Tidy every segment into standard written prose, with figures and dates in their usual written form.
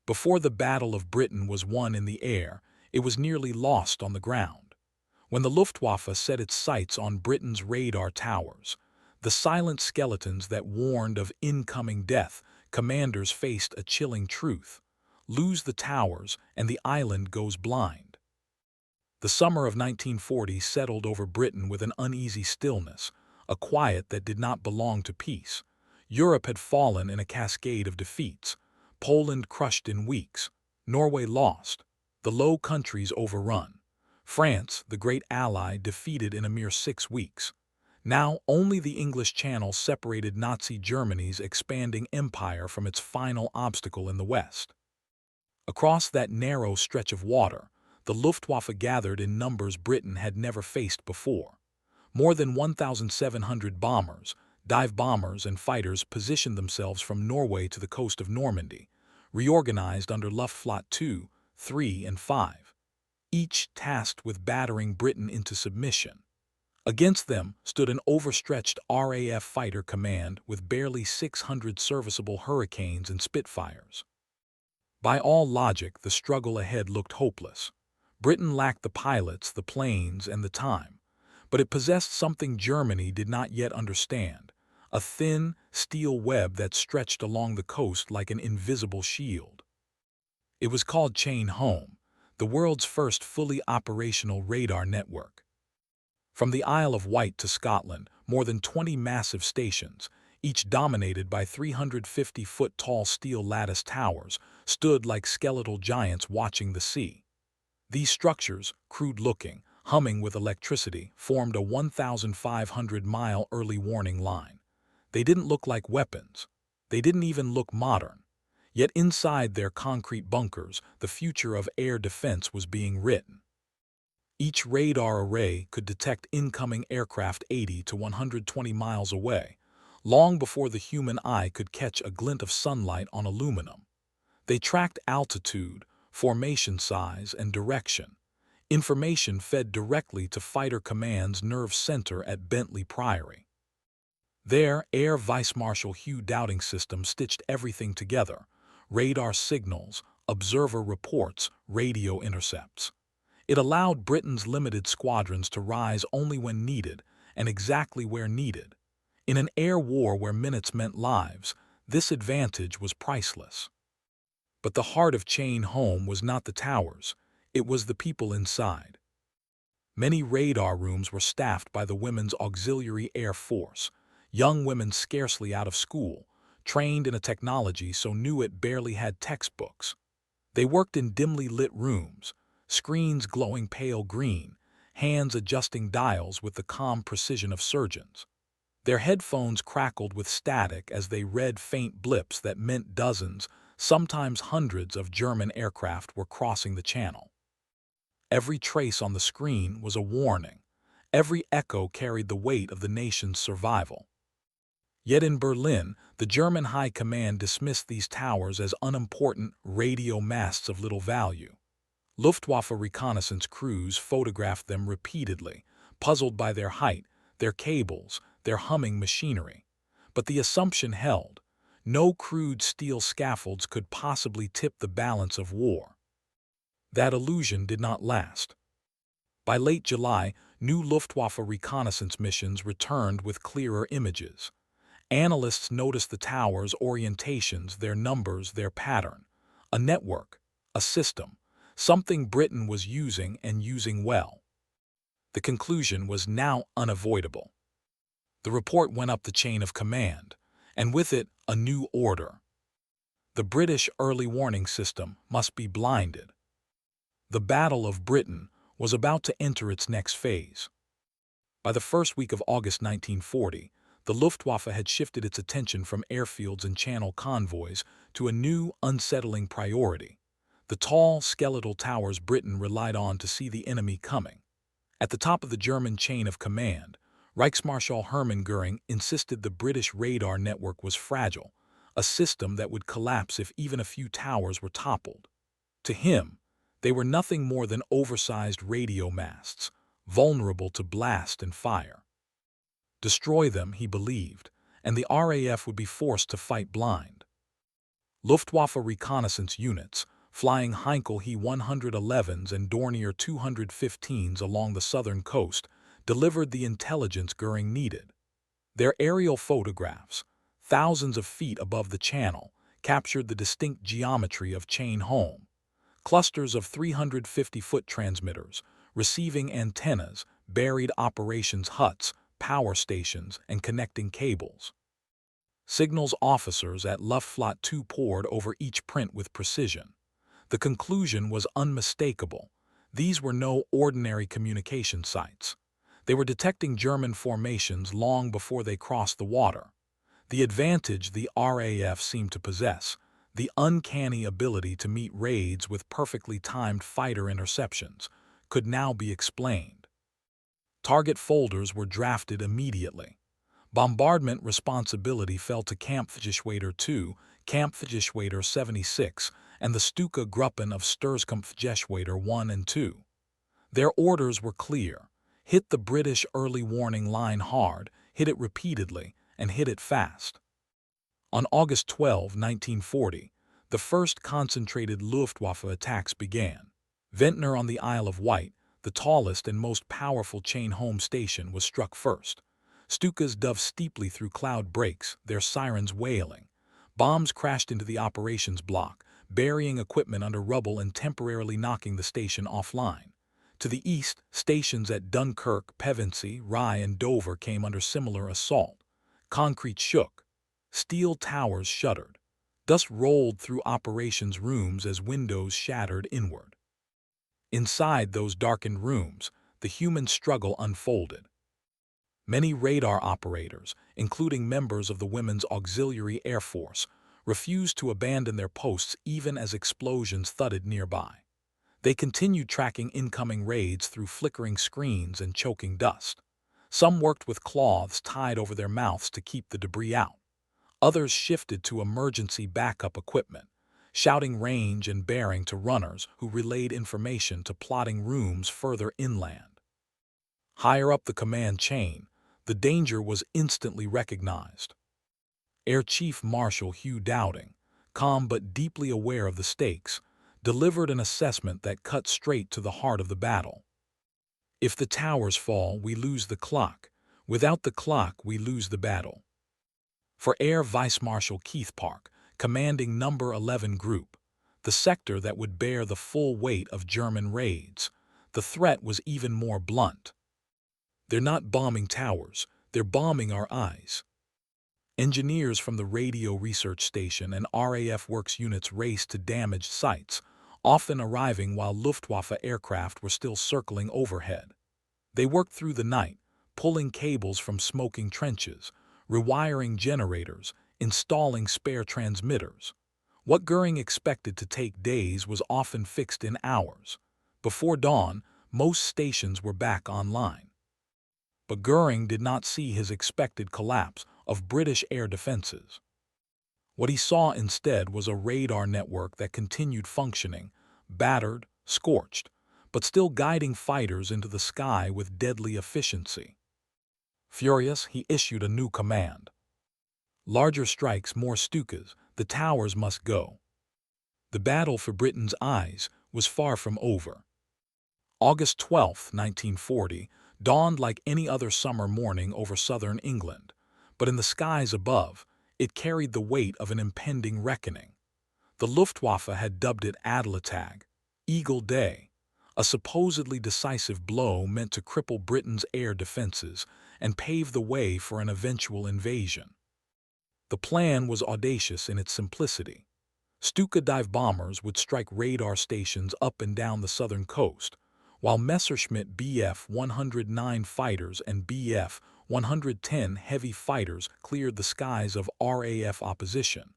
Before the Battle of Britain was won in the air, it was nearly lost on the ground. When the Luftwaffe set its sights on Britain's radar towers, the silent skeletons that warned of incoming death, commanders faced a chilling truth: lose the towers and the island goes blind. The summer of 1940 settled over Britain with an uneasy stillness, a quiet that did not belong to peace. Europe had fallen in a cascade of defeats. Poland crushed in weeks, Norway lost, the Low Countries overrun, France, the great ally, defeated in a mere 6 weeks. Now only the English Channel separated Nazi Germany's expanding empire from its final obstacle in the West. Across that narrow stretch of water, the Luftwaffe gathered in numbers Britain had never faced before. More than 1,700 bombers, dive bombers and fighters positioned themselves from Norway to the coast of Normandy, reorganized under Luftwaffe 2, 3, and 5, each tasked with battering Britain into submission. Against them stood an overstretched RAF fighter command with barely 600 serviceable Hurricanes and Spitfires. By all logic, the struggle ahead looked hopeless. Britain lacked the pilots, the planes, and the time, but it possessed something Germany did not yet understand: a thin, steel web that stretched along the coast like an invisible shield. It was called Chain Home, the world's first fully operational radar network. From the Isle of Wight to Scotland, more than 20 massive stations, each dominated by 350-foot-tall steel lattice towers, stood like skeletal giants watching the sea. These structures, crude-looking, humming with electricity, formed a 1,500-mile early warning line. They didn't look like weapons. They didn't even look modern. Yet inside their concrete bunkers, the future of air defense was being written. Each radar array could detect incoming aircraft 80 to 120 miles away, long before the human eye could catch a glint of sunlight on aluminum. They tracked altitude, formation size, and direction. Information fed directly to Fighter Command's nerve center at Bentley Priory. There, Air Vice Marshal Hugh Dowding system stitched everything together: radar signals, observer reports, radio intercepts. It allowed Britain's limited squadrons to rise only when needed, and exactly where needed. In an air war where minutes meant lives, this advantage was priceless. But the heart of Chain Home was not the towers, it was the people inside. Many radar rooms were staffed by the Women's Auxiliary Air Force, young women scarcely out of school, trained in a technology so new it barely had textbooks. They worked in dimly lit rooms, screens glowing pale green, hands adjusting dials with the calm precision of surgeons. Their headphones crackled with static as they read faint blips that meant dozens, sometimes hundreds of German aircraft were crossing the channel. Every trace on the screen was a warning. Every echo carried the weight of the nation's survival. Yet in Berlin, the German High Command dismissed these towers as unimportant radio masts of little value. Luftwaffe reconnaissance crews photographed them repeatedly, puzzled by their height, their cables, their humming machinery. But the assumption held: no crude steel scaffolds could possibly tip the balance of war. That illusion did not last. By late July, new Luftwaffe reconnaissance missions returned with clearer images. Analysts noticed the towers' orientations, their numbers, their pattern. A network, a system, something Britain was using and using well. The conclusion was now unavoidable. The report went up the chain of command, and with it, a new order. The British early warning system must be blinded. The Battle of Britain was about to enter its next phase. By the first week of August 1940, the Luftwaffe had shifted its attention from airfields and channel convoys to a new, unsettling priority: the tall, skeletal towers Britain relied on to see the enemy coming. At the top of the German chain of command, Reichsmarschall Hermann Göring insisted the British radar network was fragile, a system that would collapse if even a few towers were toppled. To him, they were nothing more than oversized radio masts, vulnerable to blast and fire. Destroy them, he believed, and the RAF would be forced to fight blind. Luftwaffe reconnaissance units, flying Heinkel He 111s and Dornier 215s along the southern coast, delivered the intelligence Göring needed. Their aerial photographs, thousands of feet above the channel, captured the distinct geometry of chain home. Clusters of 350-foot transmitters, receiving antennas, buried operations huts, power stations, and connecting cables. Signals officers at Luftwaffe 2 pored over each print with precision. The conclusion was unmistakable. These were no ordinary communication sites. They were detecting German formations long before they crossed the water. The advantage the RAF seemed to possess, the uncanny ability to meet raids with perfectly timed fighter interceptions, could now be explained. Target folders were drafted immediately. Bombardment responsibility fell to Kampfgeschwader 2, Kampfgeschwader 76, and the Stuka-Gruppen of Sturmkampfgeschwader 1 and 2. Their orders were clear: hit the British early warning line hard, hit it repeatedly, and hit it fast. On August 12, 1940, the first concentrated Luftwaffe attacks began. Ventnor on the Isle of Wight, the tallest and most powerful chain home station, was struck first. Stukas dove steeply through cloud breaks, their sirens wailing. Bombs crashed into the operations block, burying equipment under rubble and temporarily knocking the station offline. To the east, stations at Dunkirk, Pevensey, Rye, and Dover came under similar assault. Concrete shook. Steel towers shuddered. Dust rolled through operations rooms as windows shattered inward. Inside those darkened rooms, the human struggle unfolded. Many radar operators, including members of the Women's Auxiliary Air Force, refused to abandon their posts even as explosions thudded nearby. They continued tracking incoming raids through flickering screens and choking dust. Some worked with cloths tied over their mouths to keep the debris out. Others shifted to emergency backup equipment, shouting range and bearing to runners who relayed information to plotting rooms further inland. Higher up the command chain, the danger was instantly recognized. Air Chief Marshal Hugh Dowding, calm but deeply aware of the stakes, delivered an assessment that cut straight to the heart of the battle. If the towers fall, we lose the clock. Without the clock, we lose the battle. For Air Vice Marshal Keith Park, commanding No. 11 Group, the sector that would bear the full weight of German raids, the threat was even more blunt. They're not bombing towers, they're bombing our eyes. Engineers from the Radio Research Station and RAF Works units raced to damaged sites, often arriving while Luftwaffe aircraft were still circling overhead. They worked through the night, pulling cables from smoking trenches, rewiring generators, installing spare transmitters. What Göring expected to take days was often fixed in hours. Before dawn, most stations were back online. But Göring did not see his expected collapse of British air defenses. What he saw instead was a radar network that continued functioning, battered, scorched, but still guiding fighters into the sky with deadly efficiency. Furious, he issued a new command. Larger strikes, more Stukas, the towers must go. The battle for Britain's eyes was far from over. August 12, 1940, dawned like any other summer morning over southern England, but in the skies above, it carried the weight of an impending reckoning. The Luftwaffe had dubbed it Adlertag, Eagle Day, a supposedly decisive blow meant to cripple Britain's air defenses and pave the way for an eventual invasion. The plan was audacious in its simplicity. Stuka dive bombers would strike radar stations up and down the southern coast, while Messerschmitt Bf-109 fighters and Bf-110 heavy fighters cleared the skies of RAF opposition,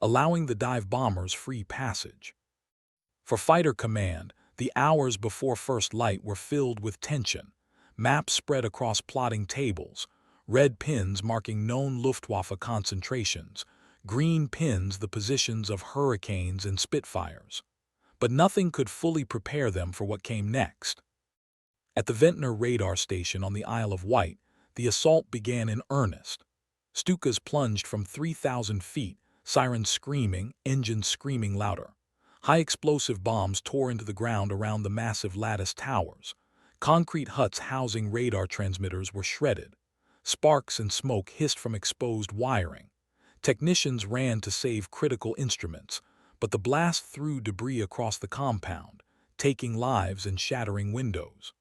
allowing the dive bombers free passage. For fighter command, the hours before first light were filled with tension. Maps spread across plotting tables, red pins marking known Luftwaffe concentrations, green pins the positions of Hurricanes and Spitfires. But nothing could fully prepare them for what came next. At the Ventnor radar station on the Isle of Wight, the assault began in earnest. Stukas plunged from 3,000 feet, sirens screaming, engines screaming louder. High explosive bombs tore into the ground around the massive lattice towers. Concrete huts housing radar transmitters were shredded. Sparks and smoke hissed from exposed wiring. Technicians ran to save critical instruments, but the blast threw debris across the compound, taking lives and shattering windows.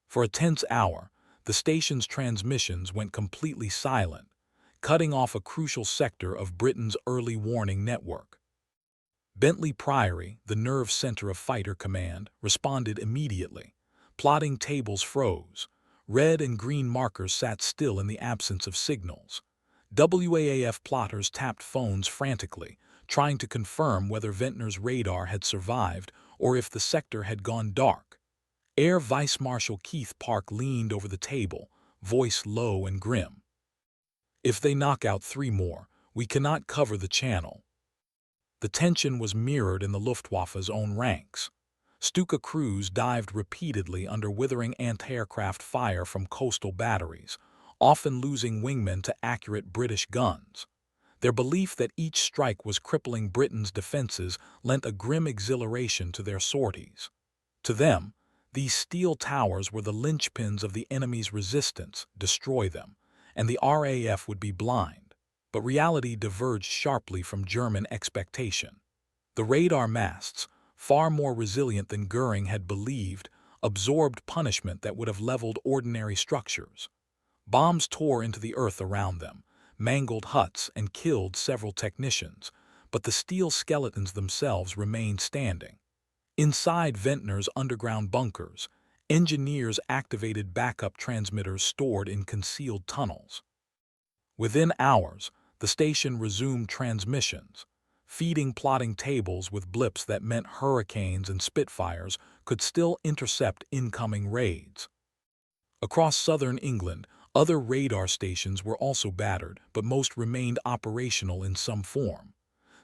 For a tense hour, the station's transmissions went completely silent, cutting off a crucial sector of Britain's early warning network. Bentley Priory, the nerve center of Fighter Command, responded immediately. Plotting tables froze. Red and green markers sat still in the absence of signals. WAAF plotters tapped phones frantically, trying to confirm whether Ventnor's radar had survived or if the sector had gone dark. Air Vice Marshal Keith Park leaned over the table, voice low and grim. "If they knock out 3 more, we cannot cover the channel." The tension was mirrored in the Luftwaffe's own ranks. Stuka crews dived repeatedly under withering anti-aircraft fire from coastal batteries, often losing wingmen to accurate British guns. Their belief that each strike was crippling Britain's defenses lent a grim exhilaration to their sorties. To them, these steel towers were the linchpins of the enemy's resistance. Destroy them, and the RAF would be blind. But reality diverged sharply from German expectation. The radar masts, far more resilient than Göring had believed, absorbed punishment that would have leveled ordinary structures. Bombs tore into the earth around them, mangled huts, and killed several technicians, but the steel skeletons themselves remained standing. Inside Ventnor's underground bunkers, engineers activated backup transmitters stored in concealed tunnels. Within hours, the station resumed transmissions. Feeding plotting tables with blips that meant hurricanes and Spitfires could still intercept incoming raids. Across southern England, other radar stations were also battered, but most remained operational in some form.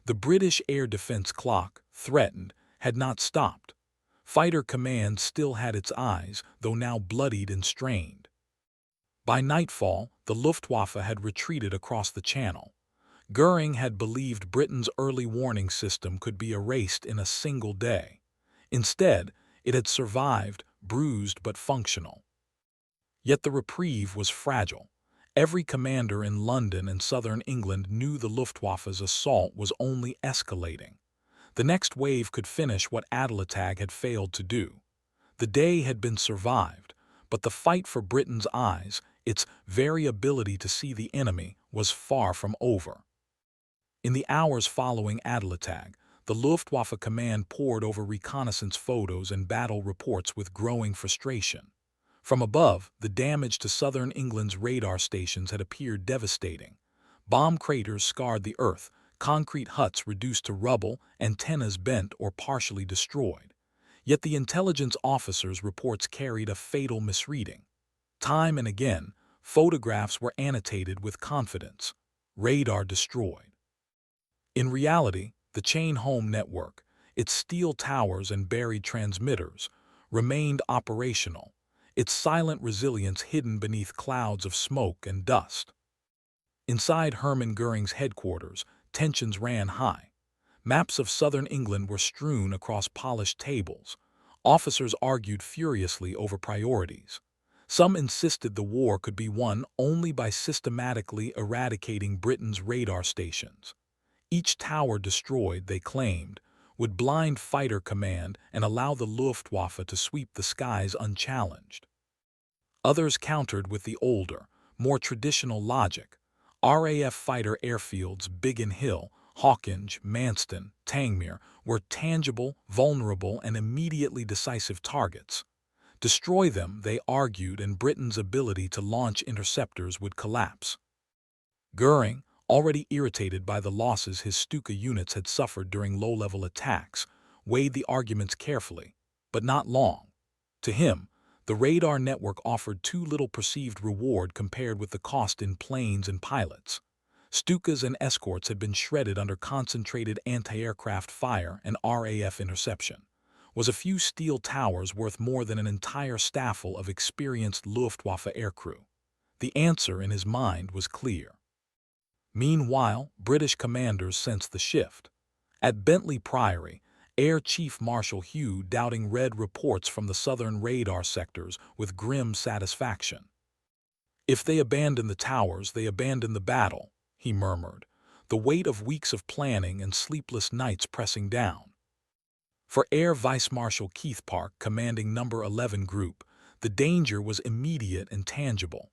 The British air defense clock, threatened, had not stopped. Fighter Command still had its eyes, though now bloodied and strained. By nightfall, the Luftwaffe had retreated across the Channel. Göring had believed Britain's early warning system could be erased in a single day. Instead, it had survived, bruised but functional. Yet the reprieve was fragile. Every commander in London and southern England knew the Luftwaffe's assault was only escalating. The next wave could finish what Adlertag had failed to do. The day had been survived, but the fight for Britain's eyes, its very ability to see the enemy, was far from over. In the hours following Adlertag, the Luftwaffe command pored over reconnaissance photos and battle reports with growing frustration. From above, the damage to southern England's radar stations had appeared devastating. Bomb craters scarred the earth, concrete huts reduced to rubble, antennas bent or partially destroyed. Yet the intelligence officers' reports carried a fatal misreading. Time and again, photographs were annotated with confidence. Radar destroyed. In reality, the chain home network, its steel towers and buried transmitters, remained operational, its silent resilience hidden beneath clouds of smoke and dust. Inside Hermann Göring's headquarters, tensions ran high. Maps of southern England were strewn across polished tables. Officers argued furiously over priorities. Some insisted the war could be won only by systematically eradicating Britain's radar stations. Each tower destroyed, they claimed, would blind Fighter Command and allow the Luftwaffe to sweep the skies unchallenged. Others countered with the older, more traditional logic. RAF fighter airfields Biggin Hill, Hawkinge, Manston, Tangmere were tangible, vulnerable, and immediately decisive targets. Destroy them, they argued, and Britain's ability to launch interceptors would collapse. Göring, already irritated by the losses his Stuka units had suffered during low-level attacks, weighed the arguments carefully, but not long. To him, the radar network offered too little perceived reward compared with the cost in planes and pilots. Stukas and escorts had been shredded under concentrated anti-aircraft fire and RAF interception. Was a few steel towers worth more than an entire staffel of experienced Luftwaffe aircrew? The answer in his mind was clear. Meanwhile, British commanders sensed the shift. At Bentley Priory, Air Chief Marshal Hugh Dowding read reports from the southern radar sectors with grim satisfaction. "If they abandon the towers, they abandon the battle," he murmured, the weight of weeks of planning and sleepless nights pressing down. For Air Vice Marshal Keith Park, commanding No. 11 Group, the danger was immediate and tangible.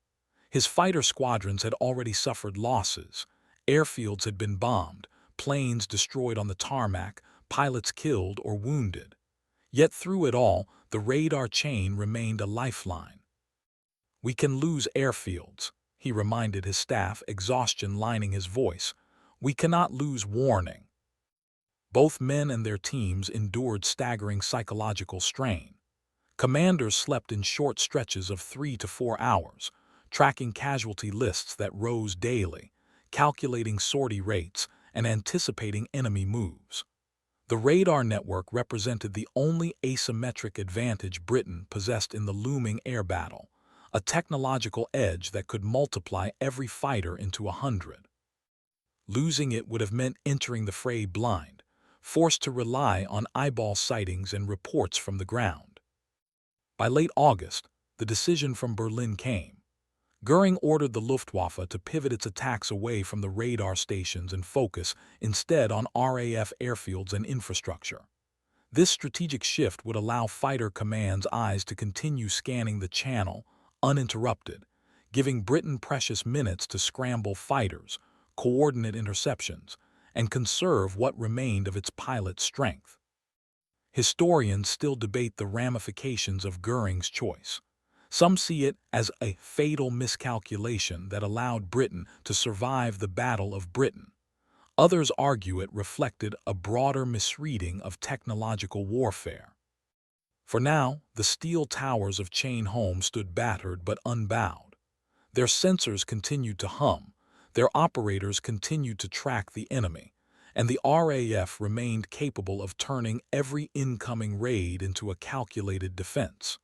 His fighter squadrons had already suffered losses. Airfields had been bombed, planes destroyed on the tarmac, pilots killed or wounded. Yet through it all, the radar chain remained a lifeline. "We can lose airfields," he reminded his staff, exhaustion lining his voice. "We cannot lose warning." Both men and their teams endured staggering psychological strain. Commanders slept in short stretches of 3 to 4 hours, tracking casualty lists that rose daily, calculating sortie rates, and anticipating enemy moves. The radar network represented the only asymmetric advantage Britain possessed in the looming air battle, a technological edge that could multiply every fighter into 100. Losing it would have meant entering the fray blind, forced to rely on eyeball sightings and reports from the ground. By late August, the decision from Berlin came. Göring ordered the Luftwaffe to pivot its attacks away from the radar stations and focus instead on RAF airfields and infrastructure. This strategic shift would allow fighter command's eyes to continue scanning the channel, uninterrupted, giving Britain precious minutes to scramble fighters, coordinate interceptions, and conserve what remained of its pilot strength. Historians still debate the ramifications of Göring's choice. Some see it as a fatal miscalculation that allowed Britain to survive the Battle of Britain. Others argue it reflected a broader misreading of technological warfare. For now, the steel towers of Chain Home stood battered but unbowed. Their sensors continued to hum, their operators continued to track the enemy, and the RAF remained capable of turning every incoming raid into a calculated defense.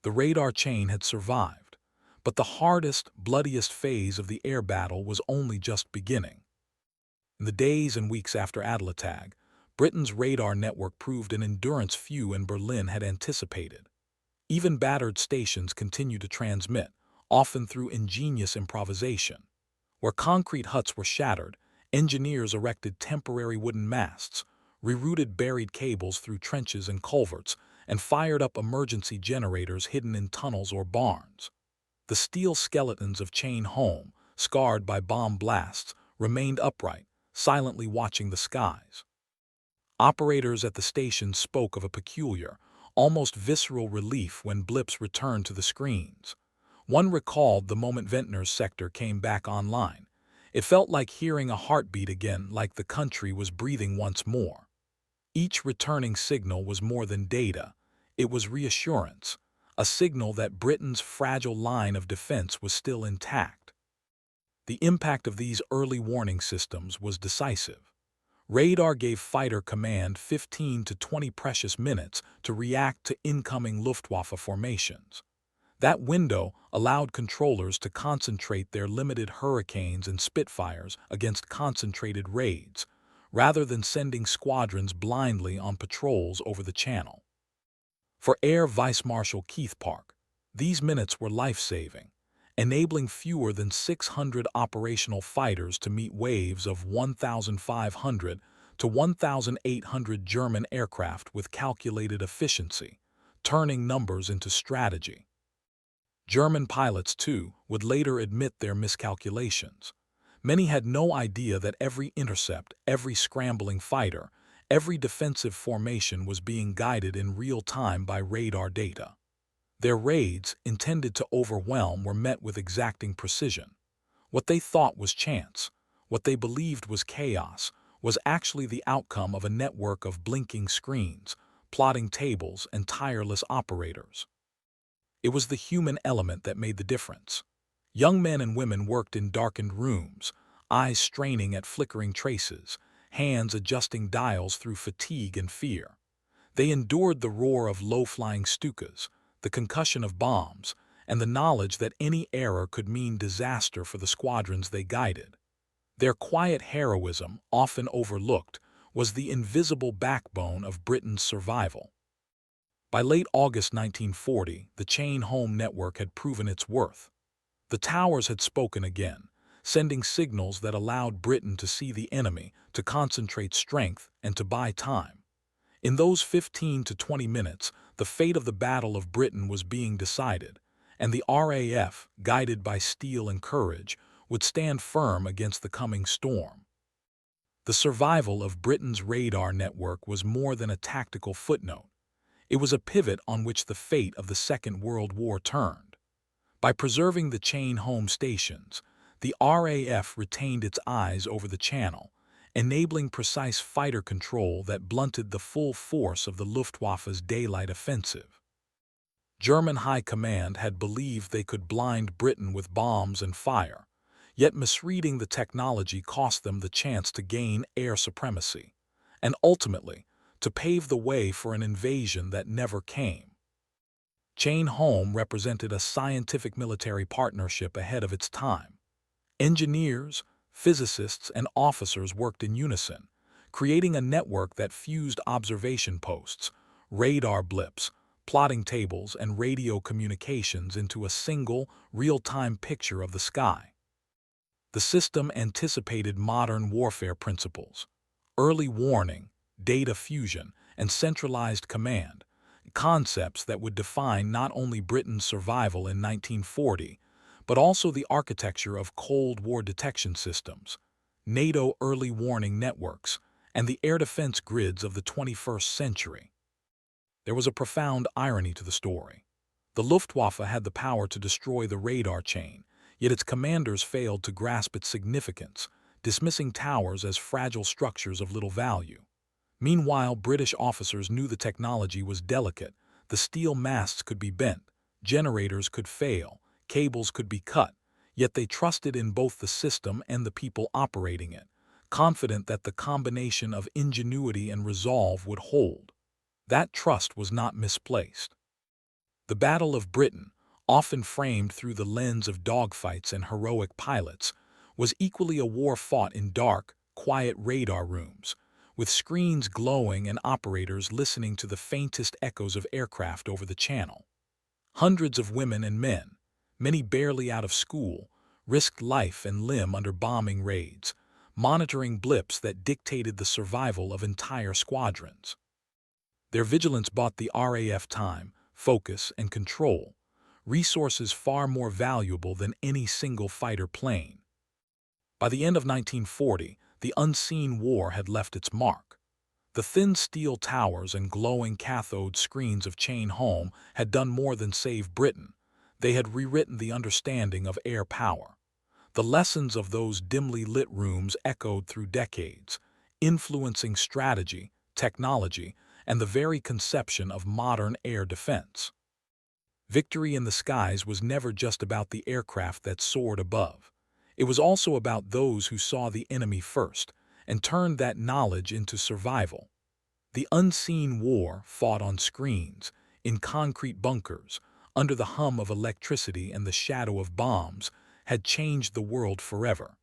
The radar chain had survived, but the hardest, bloodiest phase of the air battle was only just beginning. In the days and weeks after Adlertag, Britain's radar network proved an endurance few in Berlin had anticipated. Even battered stations continued to transmit, often through ingenious improvisation. Where concrete huts were shattered, engineers erected temporary wooden masts, rerouted buried cables through trenches and culverts, and fired up emergency generators hidden in tunnels or barns. The steel skeletons of Chain Home, scarred by bomb blasts, remained upright, silently watching the skies. Operators at the station spoke of a peculiar, almost visceral relief when blips returned to the screens. One recalled the moment Ventnor's sector came back online. It felt like hearing a heartbeat again, like the country was breathing once more. Each returning signal was more than data. It was reassurance, a signal that Britain's fragile line of defense was still intact. The impact of these early warning systems was decisive. Radar gave fighter command 15 to 20 precious minutes to react to incoming Luftwaffe formations. That window allowed controllers to concentrate their limited Hurricanes and Spitfires against concentrated raids, rather than sending squadrons blindly on patrols over the channel. For Air Vice Marshal Keith Park, these minutes were life-saving, enabling fewer than 600 operational fighters to meet waves of 1,500 to 1,800 German aircraft with calculated efficiency, turning numbers into strategy. German pilots, too, would later admit their miscalculations. Many had no idea that every intercept, every scrambling fighter, every defensive formation was being guided in real time by radar data. Their raids, intended to overwhelm, were met with exacting precision. What they thought was chance, what they believed was chaos, was actually the outcome of a network of blinking screens, plotting tables, and tireless operators. It was the human element that made the difference. Young men and women worked in darkened rooms, eyes straining at flickering traces, hands adjusting dials through fatigue and fear. They endured the roar of low-flying Stukas, the concussion of bombs, and the knowledge that any error could mean disaster for the squadrons they guided. Their quiet heroism, often overlooked, was the invisible backbone of Britain's survival. By late August 1940, the chain home network had proven its worth. The towers had spoken again, sending signals that allowed Britain to see the enemy, to concentrate strength, and to buy time. In those 15 to 20 minutes, the fate of the Battle of Britain was being decided, and the RAF, guided by steel and courage, would stand firm against the coming storm. The survival of Britain's radar network was more than a tactical footnote. It was a pivot on which the fate of the Second World War turned. By preserving the chain home stations, the RAF retained its eyes over the Channel, enabling precise fighter control that blunted the full force of the Luftwaffe's daylight offensive. German High Command had believed they could blind Britain with bombs and fire, yet misreading the technology cost them the chance to gain air supremacy, and ultimately, to pave the way for an invasion that never came. Chain home represented a scientific military partnership ahead of its time. Engineers, physicists, and officers worked in unison, creating a network that fused observation posts, radar blips, plotting tables, and radio communications into a single, real-time picture of the sky. The system anticipated modern warfare principles: early warning, data fusion, and centralized command, concepts that would define not only Britain's survival in 1940, but also the architecture of Cold War detection systems, NATO early warning networks, and the air defense grids of the 21st century. There was a profound irony to the story. The Luftwaffe had the power to destroy the radar chain, yet its commanders failed to grasp its significance, dismissing towers as fragile structures of little value. Meanwhile, British officers knew the technology was delicate. The steel masts could be bent, generators could fail, cables could be cut, yet they trusted in both the system and the people operating it, confident that the combination of ingenuity and resolve would hold. That trust was not misplaced. The Battle of Britain, often framed through the lens of dogfights and heroic pilots, was equally a war fought in dark, quiet radar rooms, with screens glowing and operators listening to the faintest echoes of aircraft over the Channel. Hundreds of women and men, many barely out of school, risked life and limb under bombing raids, monitoring blips that dictated the survival of entire squadrons. Their vigilance bought the RAF time, focus, and control, resources far more valuable than any single fighter plane. By the end of 1940, the unseen war had left its mark. The thin steel towers and glowing cathode screens of chain home had done more than save Britain. They had rewritten the understanding of air power. The lessons of those dimly lit rooms echoed through decades, influencing strategy, technology, and the very conception of modern air defense. Victory in the skies was never just about the aircraft that soared above. It was also about those who saw the enemy first and turned that knowledge into survival. The unseen war, fought on screens, in concrete bunkers, under the hum of electricity and the shadow of bombs, had changed the world forever.